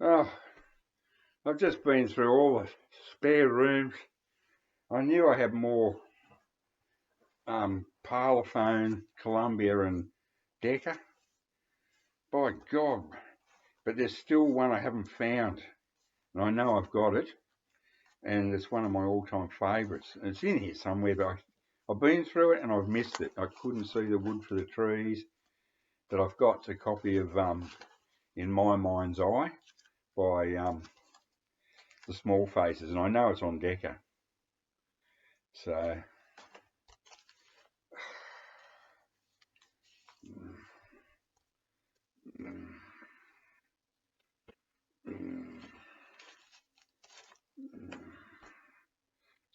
Oh, I've just been through all the spare rooms. I knew I had more Parlophone, Columbia and Decca. By God. But there's still one I haven't found. And I know I've got it. And it's one of my all-time favourites. And it's in here somewhere, but I've been through it and I've missed it. I couldn't see the wood for the trees. But I've got a copy of In My Mind's Eye by the Small Faces. And I know it's on Decca. So...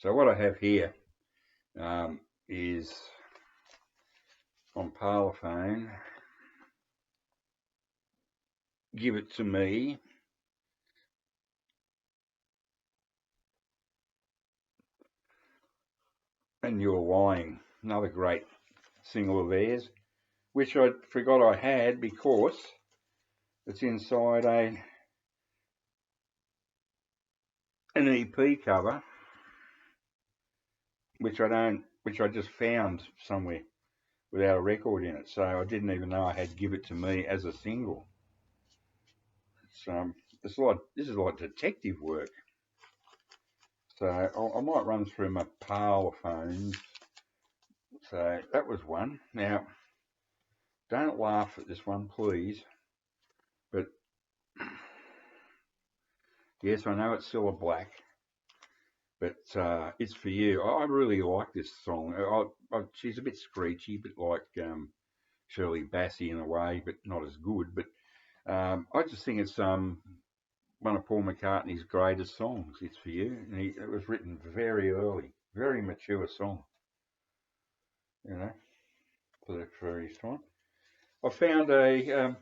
So what I have here is on Parlophone, Give It To Me, and You're Lying, another great single of theirs, which I forgot I had because it's inside an EP cover, which I just found somewhere without a record in it. So I didn't even know I had Give It To Me as a single. This is like detective work. So I might run through my Parlophones. So that was one. Now, don't laugh at this one, please. But yes, I know it's Cilla Black, but it's for you. I really like this song. She's a bit screechy, a bit like Shirley Bassey in a way, but not as good. But I just think it's one of Paul McCartney's greatest songs. It's for you, and it was written very early, very mature song. You know, for his time. I found a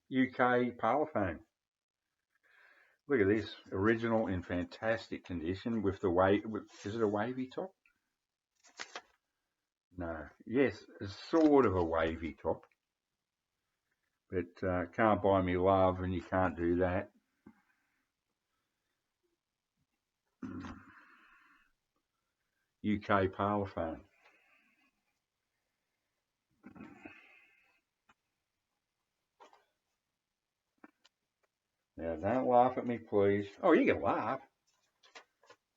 UK Parlophone. Look at this, original in fantastic condition with the is it a wavy top? No, yes, it's sort of a wavy top, but Can't Buy Me Love, and you can't do that. UK Parlophone. Now, don't laugh at me, please. Oh, you can laugh.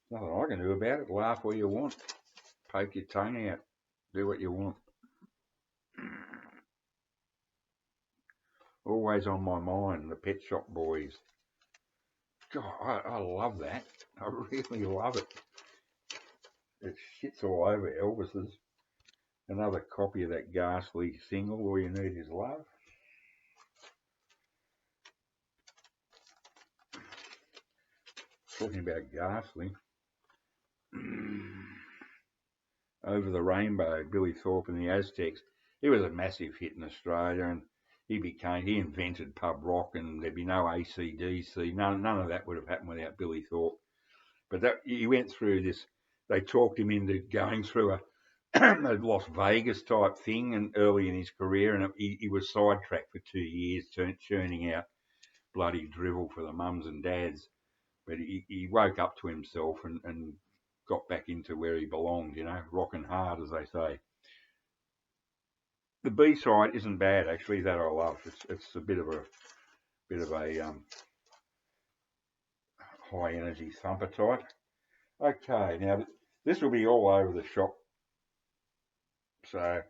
Nothing I can do about it. Laugh all you want. Poke your tongue out. Do what you want. Always on my mind, the Pet Shop Boys. God, I love that. I really love it. It shits all over Elvis's. Another copy of that ghastly single, All You Need Is Love. Talking about ghastly. Over the Rainbow, Billy Thorpe and the Aztecs. He was a massive hit in Australia, and he invented pub rock, and there'd be no AC/DC. None of that would have happened without Billy Thorpe. But he went through this. They talked him into going through a Las Vegas type thing, and early in his career, and he was sidetracked for 2 years, churning out bloody drivel for the mums and dads. But he woke up to himself and got back into where he belonged, rocking hard, as they say. The B side isn't bad actually. That I love. It's a bit of a high energy thumper type. Okay, now this will be all over the shop. So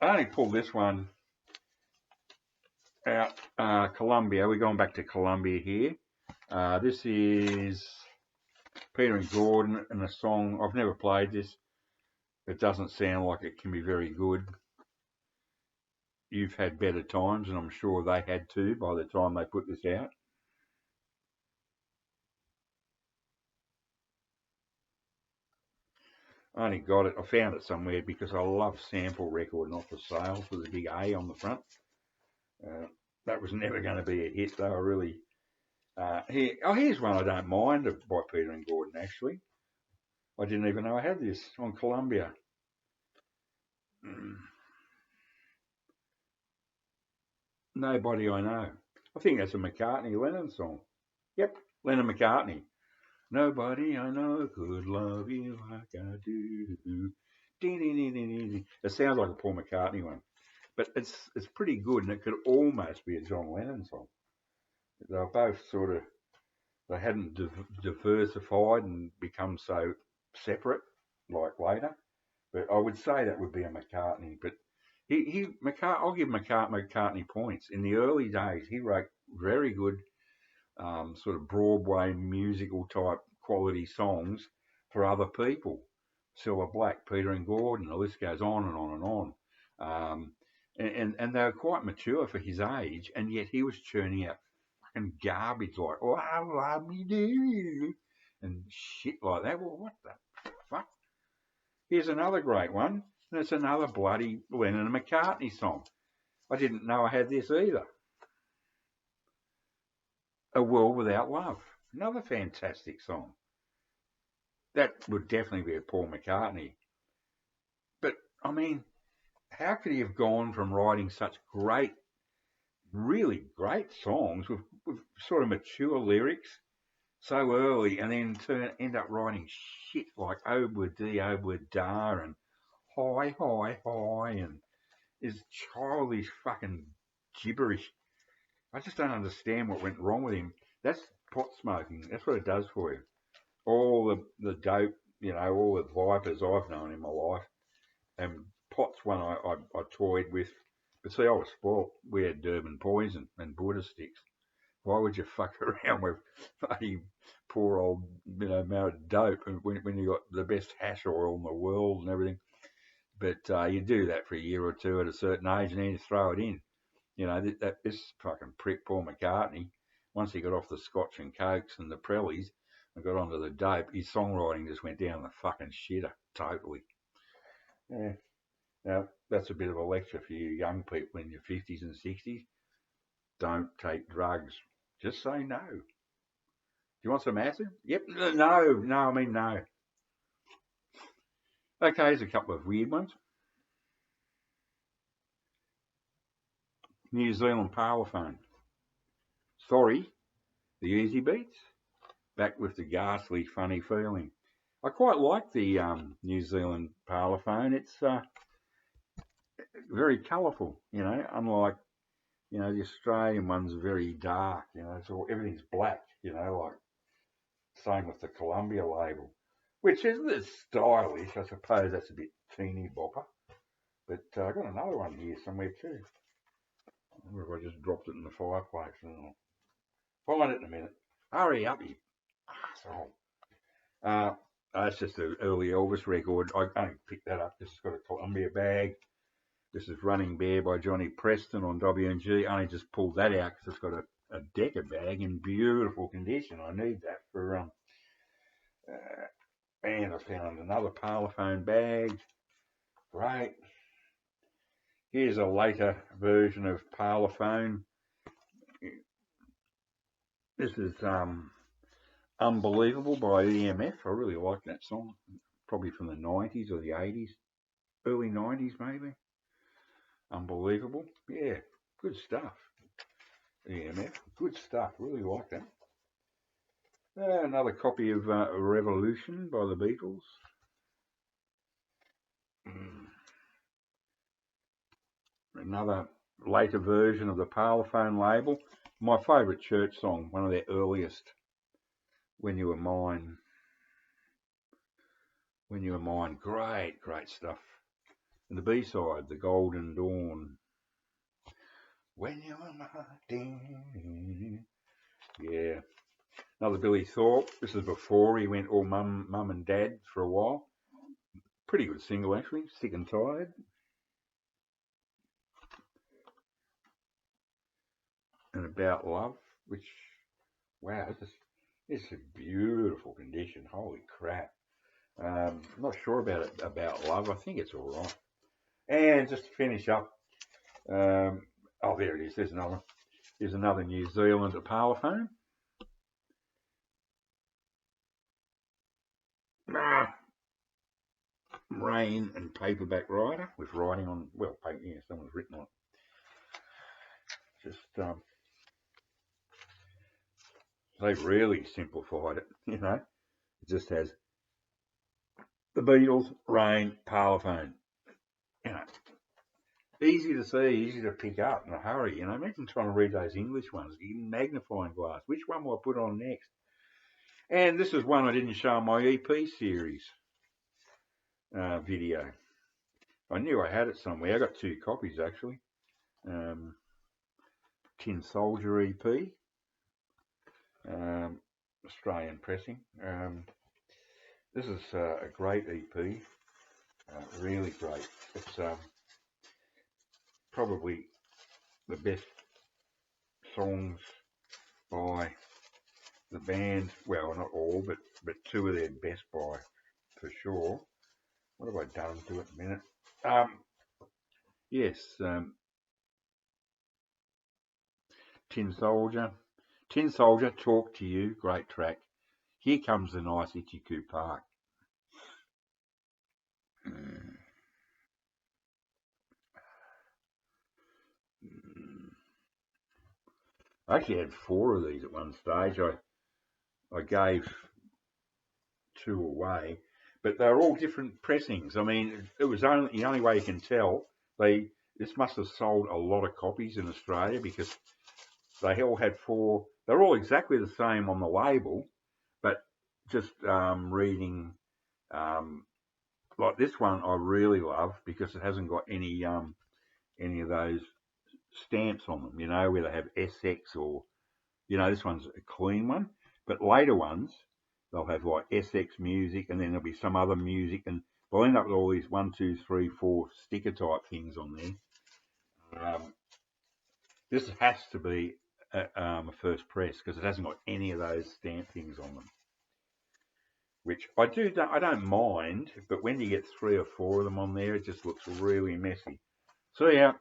I only pulled this one out. Columbia. We're going back to Columbia here. This is Peter and Gordon and a song. I've never played this. It doesn't sound like it can be very good. You've had better times, and I'm sure they had too by the time they put this out. I only got it. I found it somewhere because I love sample record not for sale with a big A on the front. That was never going to be a hit, though. I really. Here's one I don't mind by Peter and Gordon. Actually, I didn't even know I had this on Columbia. Nobody I Know. I think that's a McCartney-Lennon song. Yep, Lennon-McCartney. Nobody I know could love you like I do. It sounds like a Paul McCartney one, but it's pretty good, and it could almost be a John Lennon song. They're both sort of they hadn't diversified and become so separate like later. But I would say that would be a McCartney. But I'll give McCartney points. In the early days, he wrote very good sort of Broadway musical type quality songs for other people. Silver Black, Peter and Gordon, the list goes on and on and on. And they were quite mature for his age, and yet he was churning out fucking garbage like, oh, I love me do, and shit like that. Well, what the fuck? Here's another great one, and it's another bloody Lennon and McCartney song. I didn't know I had this either. A World Without Love, another fantastic song. That would definitely be a Paul McCartney. But, I mean, how could he have gone from writing such great, really great songs with sort of mature lyrics so early and then end up writing shit like Obwood Dee, Obwood Da and Hi, Hi, Hi and is childish fucking gibberish. I just don't understand what went wrong with him. That's pot smoking. That's what it does for you. All the dope, all the vipers I've known in my life, and pot's one I toyed with. But see, I was spoilt. We had Durban poison and Buddha sticks. Why would you fuck around with bloody poor old, married dope when you got the best hash oil in the world and everything? But you do that for a year or two at a certain age and then you throw it in. This fucking prick Paul McCartney, once he got off the Scotch and Cokes and the Prellies and got onto the dope, his songwriting just went down the fucking shitter, totally. Yeah. Now, that's a bit of a lecture for you young people in your 50s and 60s. Don't take drugs. Just say no. Do you want some acid? Yep. No, I mean no. Okay, here's a couple of weird ones. New Zealand Parlophone. Sorry, the Easy Beats. Back with the ghastly, funny feeling. I quite like the New Zealand Parlophone. It's very colourful, unlike, the Australian one's very dark, so everything's black, like same with the Columbia label, which isn't stylish. I suppose that's a bit teeny bopper. But I got another one here somewhere too. I wonder if I just dropped it in the fireplace. I'll find it in a minute. Hurry up, you asshole. That's just an early Elvis record. I only picked that up. This has got a Columbia bag. This is Running Bear by Johnny Preston on W&G. I only just pulled that out because it's got a Decca bag in beautiful condition. I need that for and I found another Parlophone bag. Great. Here's a later version of Parlophone. This is Unbelievable by EMF. I really like that song. Probably from the 90s or the 80s. Early 90s maybe. Unbelievable. Yeah, good stuff. EMF, good stuff. Really like that. Another copy of Revolution by the Beatles. Another later version of the Parlophone label. My favourite church song, one of their earliest. When You Were Mine. When You Were Mine. Great stuff. And the B-side, The Golden Dawn. When You Were Mine. Yeah. Another Billy Thorpe. This is before he went all mum and dad for a while. Pretty good single actually. Sick and Tired. And About Love, which, wow, it's a beautiful condition. Holy crap. I'm not sure about Love. I think it's all right. And just to finish up, there it is. There's another. Here's another New Zealand Parlophone. Rain and Paperback Writer with writing on, well, paper, yeah, someone's written on it. Just They've really simplified it, you know. It just has the Beatles, Rain, Parlophone. You know, easy to see, easy to pick up in a hurry. You know, imagine trying to read those English ones. Magnifying glass. Which one will I put on next? And this is one I didn't show in my EP series video. I knew I had it somewhere. I got 2 copies actually. Tin Soldier EP, Australian pressing. This is a great EP, really great. It's probably the best songs by the band. Well, not all, but 2 of their best by for sure. What have I done to it in a minute? Yes, Tin Soldier. Tin Soldier, Talk to You, great track. Here Comes the Nice Itchy Park. I actually had 4 of these at one stage. I gave 2 away, but they're all different pressings. I mean, it was only the only way you can tell. This must have sold a lot of copies in Australia because they all had 4. They're all exactly the same on the label, but just reading like this one, I really love because it hasn't got any of those stamps on them. You know, where they have SX or this one's a clean one. But later ones, they'll have like SX music, and then there'll be some other music, and they'll end up with all these 1, 2, 3, 4 sticker type things on there. This has to be a first press because it hasn't got any of those stamp things on them, which I don't mind, but when you get 3 or 4 of them on there, it just looks really messy. So yeah,